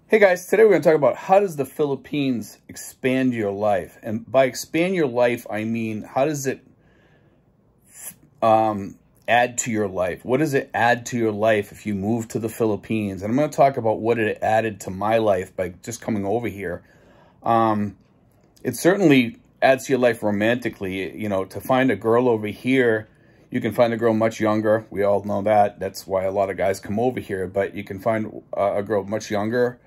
Hey guys, today we're going to talk about how does the Philippines expand your life? And by expand your life, I mean, how does it add to your life? What does it add to your life if you move to the Philippines? And I'm going to talk about what it added to my life by just coming over here. It certainly adds to your life romantically. You know, to find a girl over here, you can find a girl much younger. We all know that. That's why a lot of guys come over here. But you can find a girl much younger.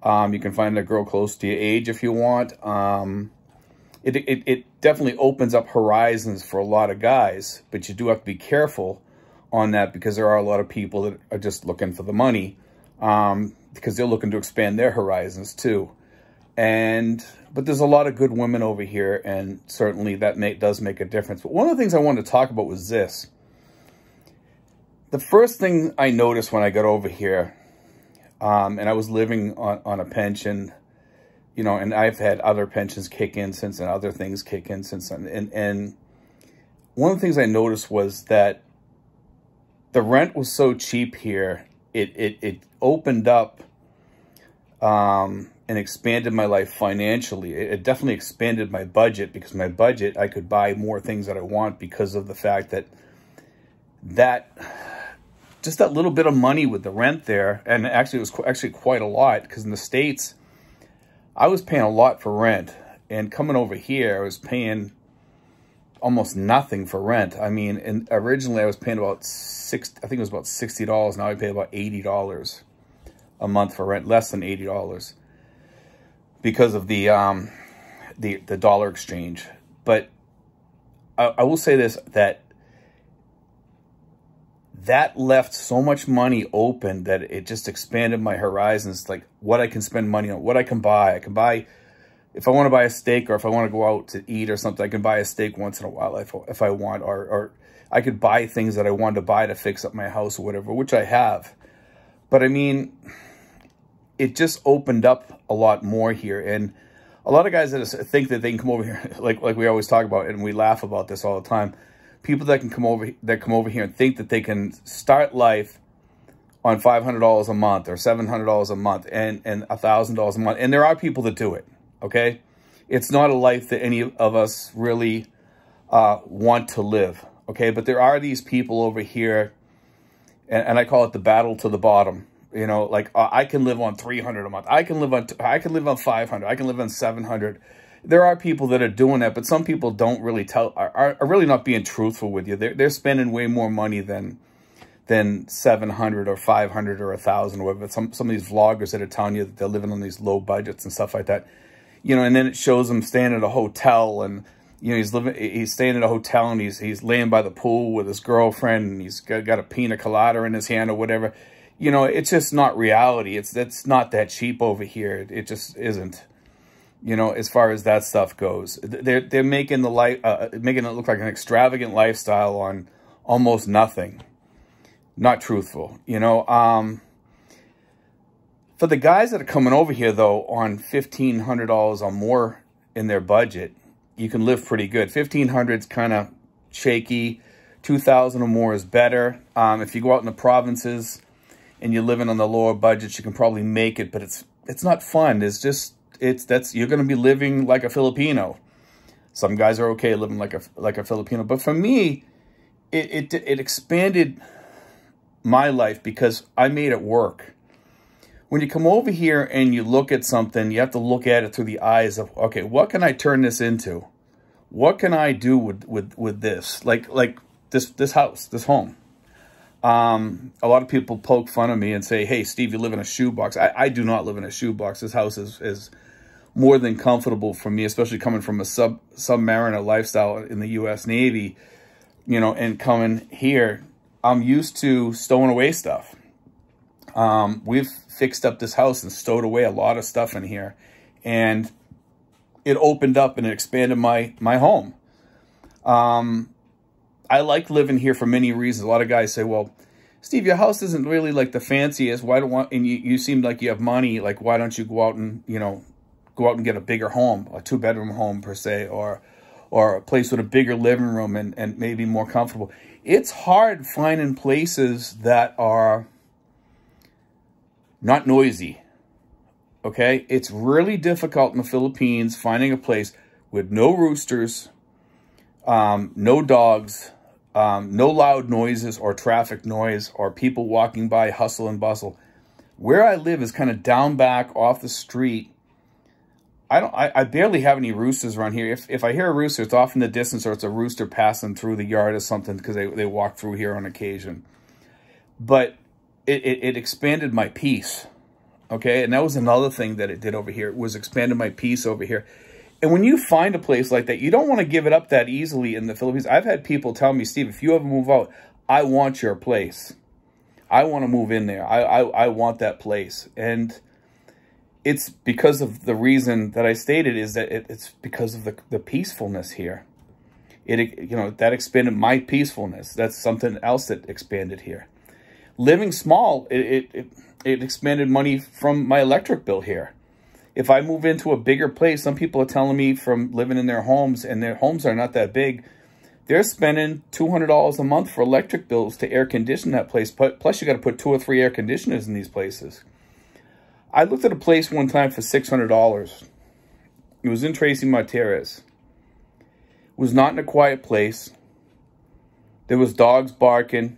You can find a girl close to your age if you want. It definitely opens up horizons for a lot of guys, but you do have to be careful on that because there are a lot of people that are just looking for the money, because they're looking to expand their horizons too. But there's a lot of good women over here, and certainly that does make a difference. But one of the things I wanted to talk about was this. The first thing I noticed when I got over here, and I was living on a pension, you know, and I've had other pensions kick in since and other things kick in since. And one of the things I noticed was that the rent was so cheap here. It opened up and expanded my life financially. It definitely expanded my budget, because my budget, I could buy more things that I want because of the fact that just that little bit of money with the rent there. And actually, it was actually quite a lot, because in the States, I was paying a lot for rent. And coming over here, I was paying almost nothing for rent. I mean, and originally I was paying about I think it was about $60. Now I pay about $80 a month for rent, less than $80, because of the dollar exchange. But I will say this, that left so much money open that it just expanded my horizons, like what I can spend money on, what I can buy. I can buy, if I want to buy a steak, or if I want to go out to eat or something, I can buy a steak once in a while if I want, or I could buy things that I wanted to buy to fix up my house or whatever, which I have. But I mean, it just opened up a lot more here. And a lot of guys that think that they can come over here, like we always talk about, and we laugh about this all the time. People that come over here and think that they can start life on $500 a month or $700 a month and $1,000 a month. And there are people that do it, okay? It's not a life that any of us really want to live, okay? But there are these people over here, and I call it the battle to the bottom. You know, like I can live on $300 a month. I can live on $500. I can live on $700. There are people that are doing that, but some people don't really are really not being truthful with you. They're spending way more money than $700 or $500 or $1,000 or whatever. Some of these vloggers that are telling you that they're living on these low budgets and stuff like that, you know. And then it shows them staying at a hotel, and you know he's staying at a hotel, and he's laying by the pool with his girlfriend, and he's got a pina colada in his hand or whatever. You know, it's just not reality. It's not that cheap over here. It just isn't. You know, as far as that stuff goes, they're making making it look like an extravagant lifestyle on almost nothing. Not truthful, you know. For the guys that are coming over here though, on $1,500 or more in their budget, you can live pretty good. $1,500 is kind of shaky. $2,000 or more is better. If you go out in the provinces and you're living on the lower budgets, you can probably make it, but it's not fun. You're going to be living like a Filipino. Some guys are okay living like a Filipino, but for me, it expanded my life because I made it work. When you come over here and you look at something, you have to look at it through the eyes of, okay, what can I turn this into? What can I do with this? Like this house, this home. A lot of people poke fun of me and say, hey, Steve, you live in a shoebox. I do not live in a shoebox. This house is more than comfortable for me, especially coming from a submariner lifestyle in the U.S. Navy, you know, and coming here, I'm used to stowing away stuff. We've fixed up this house and stowed away a lot of stuff in here, and it opened up and it expanded my home. I like living here for many reasons. A lot of guys say, well, Steve, your house isn't really like the fanciest. And you seem like you have money. Like, why don't you go out and, you know, go out and get a bigger home, a 2-bedroom home per se, or a place with a bigger living room and maybe more comfortable. It's hard finding places that are not noisy. okay? It's really difficult in the Philippines finding a place with no roosters, no dogs, no loud noises or traffic noise or people walking by, hustle and bustle. Where I live is kind of down back off the street. I barely have any roosters around here. If I hear a rooster, it's off in the distance or it's a rooster passing through the yard or something because they walk through here on occasion. But it expanded my peace, okay? And that was another thing that it did over here. It was expanded my peace over here. And when you find a place like that, you don't want to give it up that easily in the Philippines. I've had people tell me, Steve, if you ever move out, I want your place. I want to move in there. I want that place. And it's because of the reason that I stated is that it's because of the peacefulness here. That expanded my peacefulness. That's something else that expanded here. Living small, it expanded money from my electric bill here. If I move into a bigger place, some people are telling me from living in their homes, and their homes are not that big, they're spending $200 a month for electric bills to air condition that place. Plus, you got to put 2 or 3 air conditioners in these places. I looked at a place one time for $600. It was in Tracy Martirez. It was not in a quiet place. There was dogs barking,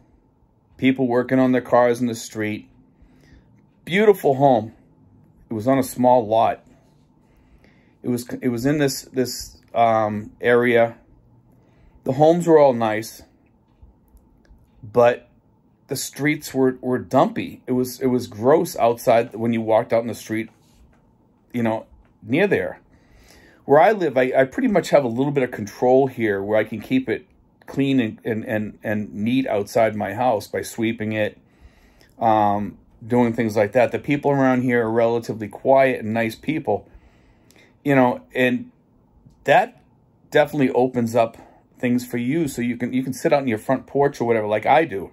people working on their cars in the street. Beautiful home. It was on a small lot. It was in this area. The homes were all nice, but the streets were dumpy. It was gross outside when you walked out in the street, near there. Where I live, I pretty much have a little bit of control here where I can keep it clean and neat outside my house by sweeping it, doing things like that. The people around here are relatively quiet and nice people, and that definitely opens up things for you. So you can sit out in your front porch or whatever, like I do.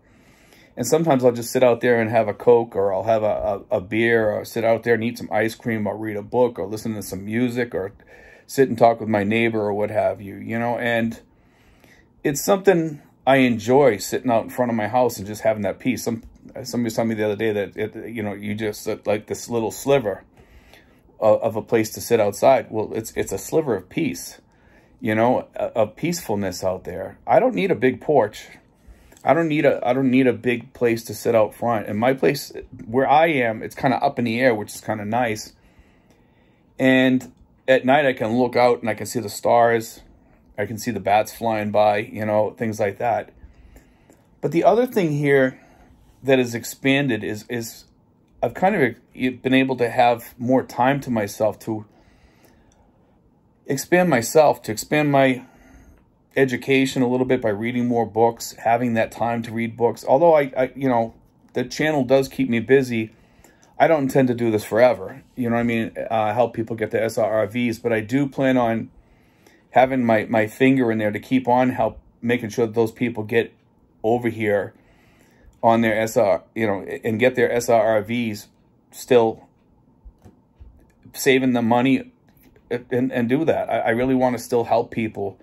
And sometimes I'll just sit out there and have a Coke, or I'll have a beer, or sit out there and eat some ice cream, or read a book, or listen to some music, or sit and talk with my neighbor, or what have you, and it's something I enjoy, sitting out in front of my house and just having that peace. Somebody told me the other day that, you just like this little sliver of a place to sit outside. Well, it's a sliver of peace, of peacefulness out there. I don't need a big porch. I don't need a big place to sit out front. And my place where I am, it's kind of up in the air, which is kind of nice. And at night I can look out and I can see the stars. I can see the bats flying by, things like that. But the other thing here that has expanded is I've kind of been able to have more time to myself, to expand my education a little bit by reading more books, having that time to read books. Although I the channel does keep me busy, I don't intend to do this forever. Help people get the SRRVs, but I do plan on having my finger in there to keep on making sure that those people get over here on their and get their SRRVs, still saving them money and do that. I really want to still help people.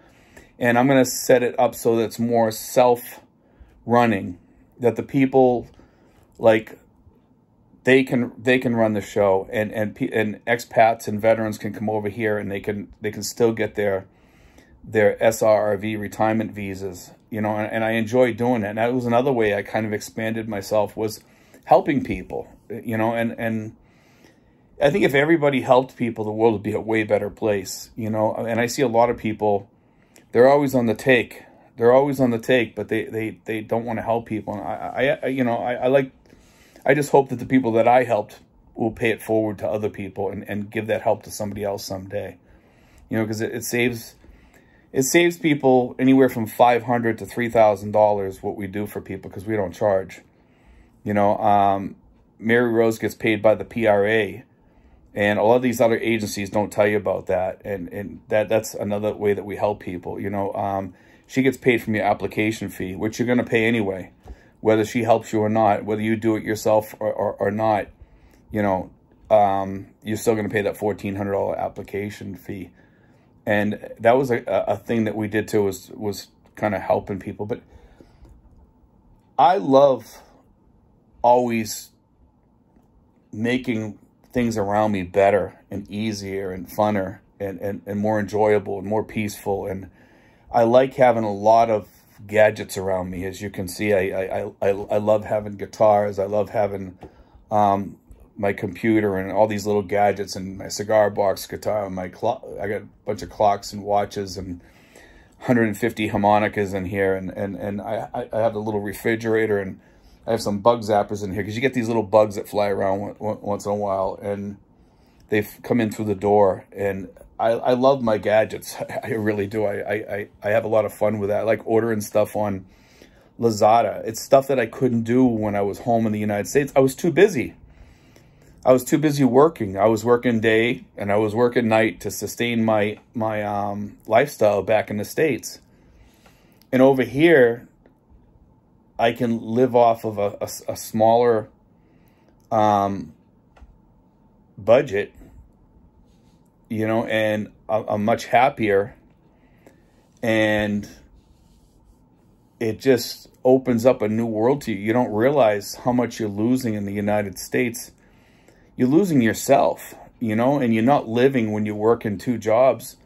And I'm going to set it up so that it's more self-running, that the people, they can run the show, and expats and veterans can come over here and they can still get their SRRV retirement visas, and I enjoy doing that. And that was another way I kind of expanded myself, was helping people, and I think if everybody helped people, the world would be a way better place, And I see a lot of people, they're always on the take. They're always on the take, but they don't want to help people. And I just hope that the people that I helped will pay it forward to other people and give that help to somebody else someday. Because it saves people anywhere from $500 to $3,000 what we do for people, because we don't charge. Mary Rose gets paid by the PRA. And a lot of these other agencies don't tell you about that. And that's another way that we help people. She gets paid from your application fee, which you're going to pay anyway, whether she helps you or not, whether you do it yourself or not. You're still going to pay that $1,400 application fee. And that was a thing that we did too, was kind of helping people. But I love always making things around me better and easier and funner and more enjoyable and more peaceful. And I like having a lot of gadgets around me. As you can see, I love having guitars. I love having my computer and all these little gadgets and my cigar box guitar and my clock. I got a bunch of clocks and watches and 150 harmonicas in here. And I have a little refrigerator, and I have some bug zappers in here, because you get these little bugs that fly around once in a while, and they come in through the door. And I love my gadgets. I really do. I have a lot of fun with that. I like ordering stuff on Lazada. It's stuff that I couldn't do when I was home in the United States. I was too busy. I was too busy working. I was working day and I was working night to sustain my lifestyle back in the States. And over here, I can live off of a smaller budget, you know, and I'm much happier. And it just opens up a new world to you. You don't realize how much you're losing in the United States. You're losing yourself, you know, and you're not living when you work in 2 jobs.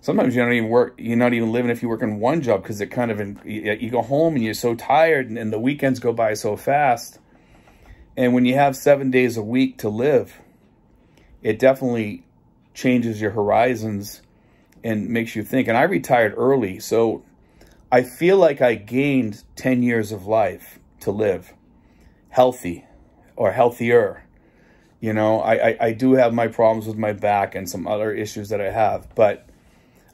Sometimes you don't even work. You're not even living if you work in 1 job, because it kind of, you go home and you're so tired, and the weekends go by so fast. And when you have 7 days a week to live, it definitely changes your horizons and makes you think. And I retired early, so I feel like I gained 10 years of life to live healthy or healthier. You know, I do have my problems with my back and some other issues that I have. But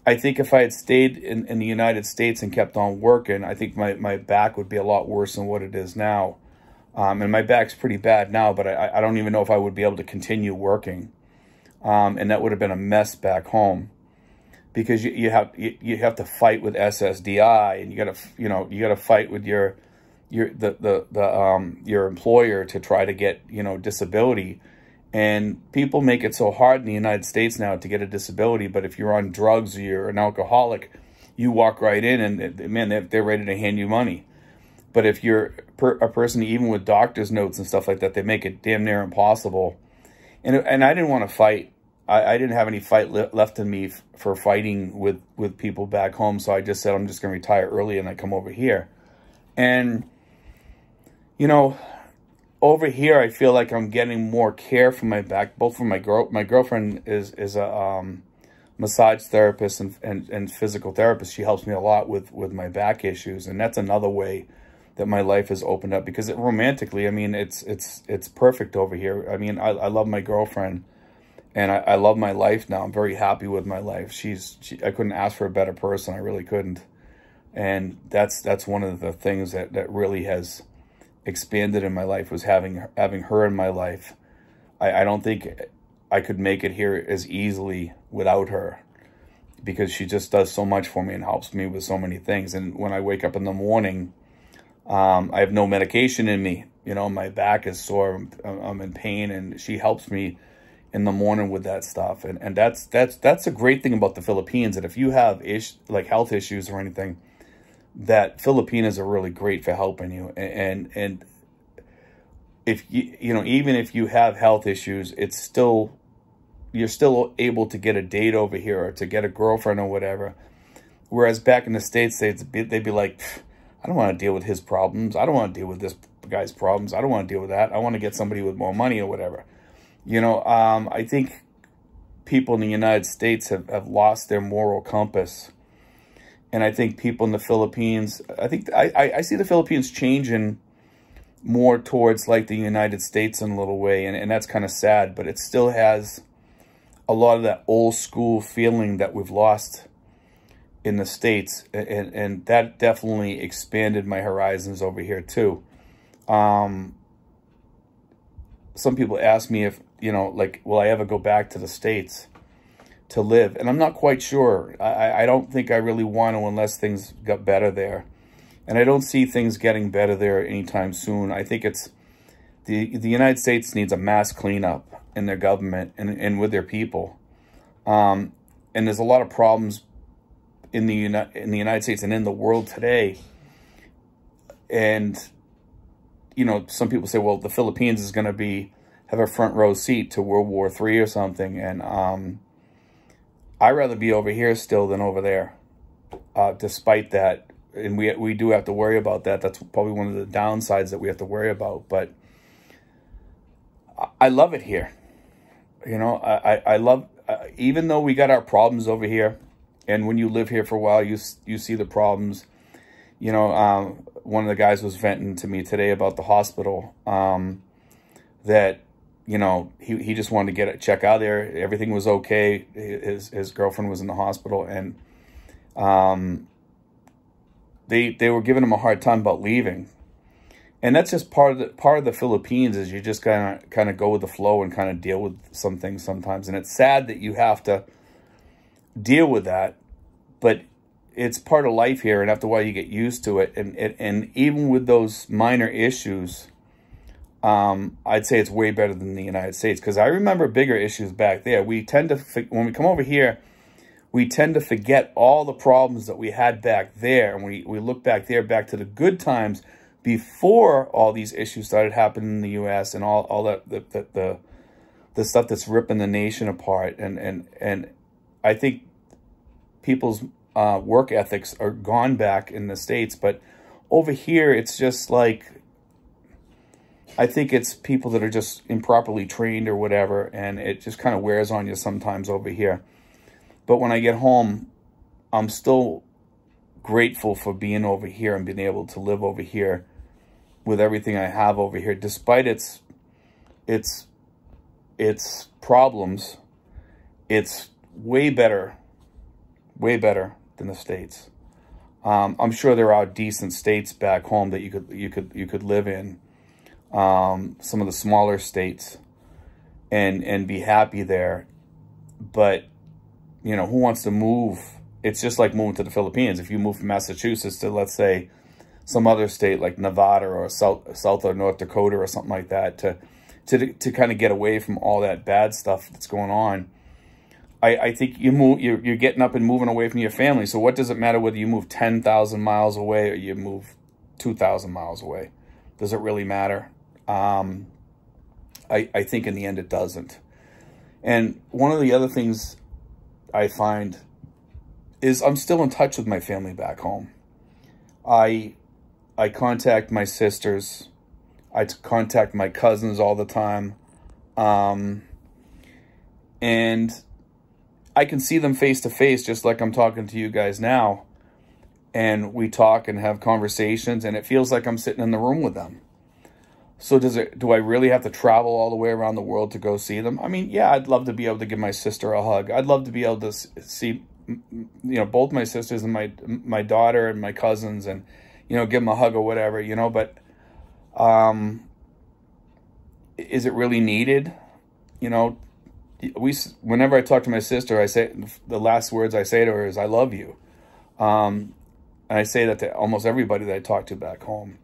I think if I had stayed in the United States and kept on working, I think my back would be a lot worse than what it is now. And my back's pretty bad now, but I don't even know if I would be able to continue working. And that would have been a mess back home, because you have to fight with SSDI, and you gotta fight with your employer to try to get, you know, disability. And people make it so hard in the United States now to get a disability. But if you're on drugs or you're an alcoholic, you walk right in and, man, they're ready to hand you money. But if you're a person, even with doctor's notes and stuff like that, they make it damn near impossible. And I didn't want to fight. I didn't have any fight left in me for fighting with people back home. So I just said, I'm just going to retire early and I come over here. And, you know, over here, I feel like I'm getting more care for my back, both from my girlfriend is a massage therapist and physical therapist. She helps me a lot with my back issues, and that's another way that my life has opened up. Because romantically, I mean, it's perfect over here. I mean, I love my girlfriend, and I love my life now. I'm very happy with my life. I couldn't ask for a better person. I really couldn't, and that's one of the things that really has expanded in my life, was having her in my life. I don't think I could make it here as easily without her, because she just does so much for me and helps me with so many things. And when I wake up in the morning, I have no medication in me. You know, my back is sore, I'm in pain, and she helps me in the morning with that stuff. And that's a great thing about the Philippines, that if you have like health issues or anything, that Filipinos are really great for helping you. And if you know, even if you have health issues, you're still able to get a date over here, or to get a girlfriend or whatever. Whereas back in the States, they'd be like, I don't want to deal with his problems. I don't want to deal with this guy's problems. I don't want to deal with that. I want to get somebody with more money or whatever. You know, I think people in the United States have lost their moral compass. And I think people in the Philippines, I see the Philippines changing more towards like the United States in a little way. And that's kind of sad, but it still has a lot of that old school feeling that we've lost in the States. And that definitely expanded my horizons over here too. Some people ask me if, you know, like, will I ever go back to the States to live? And I'm not quite sure. I don't think I really want to, unless things got better there. And I don't see things getting better there anytime soon. I think it's the United States needs a mass cleanup in their government and with their people. And there's a lot of problems in the United States and in the world today. And, you know, some people say, well, the Philippines is going to be have a front row seat to World War III or something. And I'd rather be over here still than over there, despite that. And we do have to worry about that. That's probably one of the downsides that we have to worry about. But I love it here. You know, I love, even though we got our problems over here, and when you live here for a while, you see the problems. You know, one of the guys was venting to me today about the hospital, that, you know, he just wanted to check out there. Everything was okay. His girlfriend was in the hospital, and they were giving him a hard time about leaving. And that's just part of the Philippines, is you just kind of go with the flow and kind of deal with some things sometimes. And it's sad that you have to deal with that, but it's part of life here, and after a while you get used to it. And even with those minor issues, I'd say it's way better than the United States, because I remember bigger issues back there. We tend to, when we come over here, we tend to forget all the problems that we had back there, and we look back there, back to the good times before all these issues started happening in the U.S. and all that the stuff that's ripping the nation apart. And I think people's work ethics are gone back in the States, but over here it's just like, I think it's people that are just improperly trained or whatever, and it just kind of wears on you sometimes over here. But when I get home, I'm still grateful for being over here and being able to live over here with everything I have over here, despite its problems. It's way better than the States. I'm sure there are decent states back home that you could live in, some of the smaller states, and be happy there. But you know, who wants to move? It's just like moving to the Philippines. If you move from Massachusetts to, let's say, some other state like Nevada or South or North Dakota or something like that, to kind of get away from all that bad stuff that's going on, I think you're getting up and moving away from your family. So what does it matter whether you move 10,000 miles away or you move 2,000 miles away? Does it really matter? I think in the end it doesn't. And one of the other things I find is I'm still in touch with my family back home. I contact my sisters. I contact my cousins all the time. And I can see them face to face, just like I'm talking to you guys now. And we talk and have conversations, and it feels like I'm sitting in the room with them. So do I really have to travel all the way around the world to go see them? I mean, yeah, I'd love to be able to give my sister a hug. I'd love to be able to see, you know, both my sisters and my daughter and my cousins, and, you know, give them a hug or whatever, you know. But is it really needed? You know, whenever I talk to my sister, I say, the last words I say to her is, I love you. And I say that to almost everybody that I talk to back home.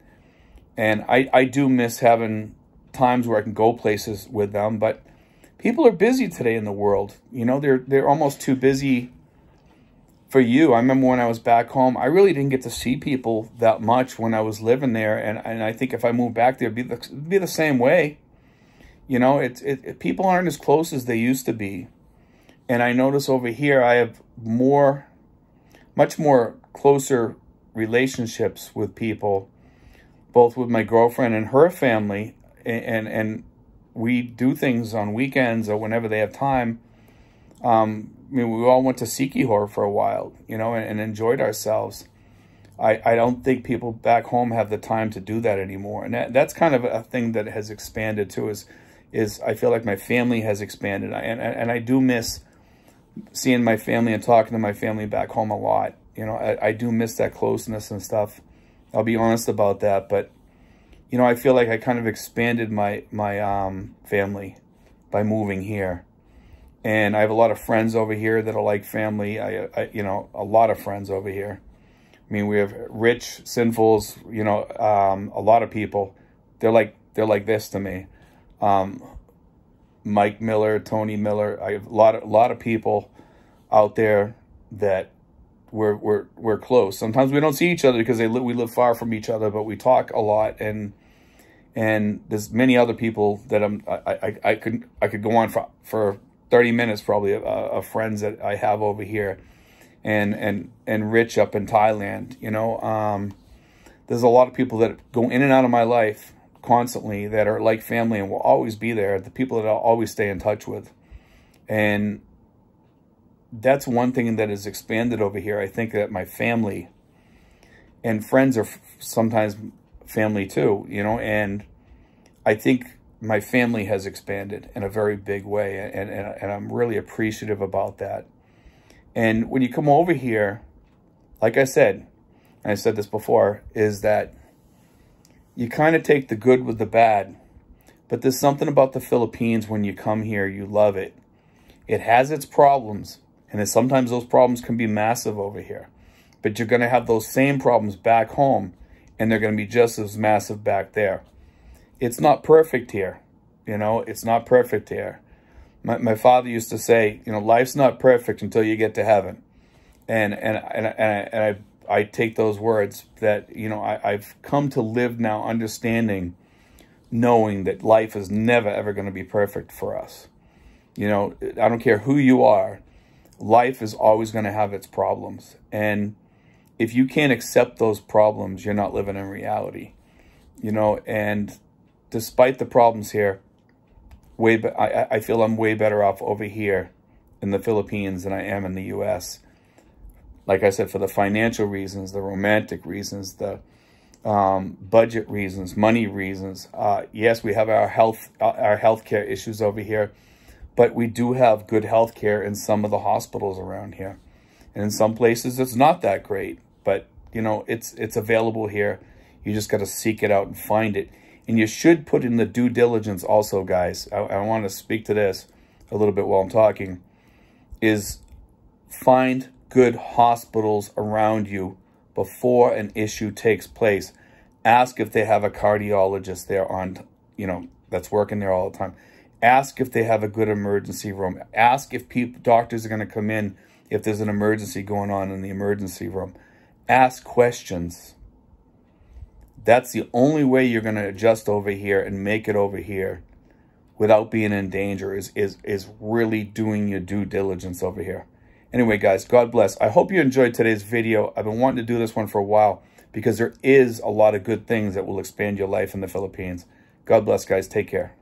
And I do miss having times where I can go places with them, but people are busy today in the world. You know, they're almost too busy for you. I remember when I was back home, I really didn't get to see people that much when I was living there. And I think if I moved back there, it'd be the same way. You know, people aren't as close as they used to be. And I notice over here, I have much more closer relationships with people, both with my girlfriend and her family, and we do things on weekends or whenever they have time. I mean, we all went to Siquijor for a while, you know, and enjoyed ourselves. I don't think people back home have the time to do that anymore, and that's kind of a thing that has expanded too. Is I feel like my family has expanded, and I do miss seeing my family and talking to my family back home a lot. You know, I do miss that closeness and stuff. I'll be honest about that, but you know, I feel like I kind of expanded my family by moving here, and I have a lot of friends over here that are like family. I you know, a lot of friends over here. I mean, we have Rich, Sinfuls, you know, a lot of people. They're like this to me. Mike Miller, Tony Miller. I have a lot of people out there that we're close. Sometimes we don't see each other because we live far from each other, but we talk a lot, and And there's many other people that I could go on for 30 minutes probably of friends that I have over here, and Rich up in Thailand. You know, there's a lot of people that go in and out of my life constantly that are like family and will always be there. The people that I'll always stay in touch with, and that's one thing that has expanded over here. I think that my family and friends are sometimes family too, you know, and I think my family has expanded in a very big way, and I'm really appreciative about that. And when you come over here, like I said, and I said this before, is that you kind of take the good with the bad, but there's something about the Philippines when you come here, you love it. It has its problems, and sometimes those problems can be massive over here, but you're going to have those same problems back home, and they're going to be just as massive back there. It's not perfect here. You know, it's not perfect here. My father used to say, you know, life's not perfect until you get to heaven. And I take those words that, you know, I've come to live now understanding, knowing that life is never, ever going to be perfect for us. You know, I don't care who you are. Life is always going to have its problems. And if you can't accept those problems, you're not living in reality. You know, and despite the problems here, I feel I'm way better off over here in the Philippines than I am in the U.S. Like I said, for the financial reasons, the romantic reasons, the budget reasons, money reasons. Yes, we have our healthcare issues over here, but we do have good healthcare in some of the hospitals around here. And in some places, it's not that great, but you know, it's available here. You just got to seek it out and find it. And you should put in the due diligence also, guys. I want to speak to this a little bit while I'm talking, is find good hospitals around you before an issue takes place. Ask if they have a cardiologist there on, you know, that's working there all the time. Ask if they have a good emergency room. Ask if doctors are going to come in if there's an emergency going on in the emergency room. Ask questions. That's the only way you're going to adjust over here and make it over here without being in danger, is really doing your due diligence over here. Anyway, guys, God bless. I hope you enjoyed today's video. I've been wanting to do this one for a while because there is a lot of good things that will expand your life in the Philippines. God bless, guys. Take care.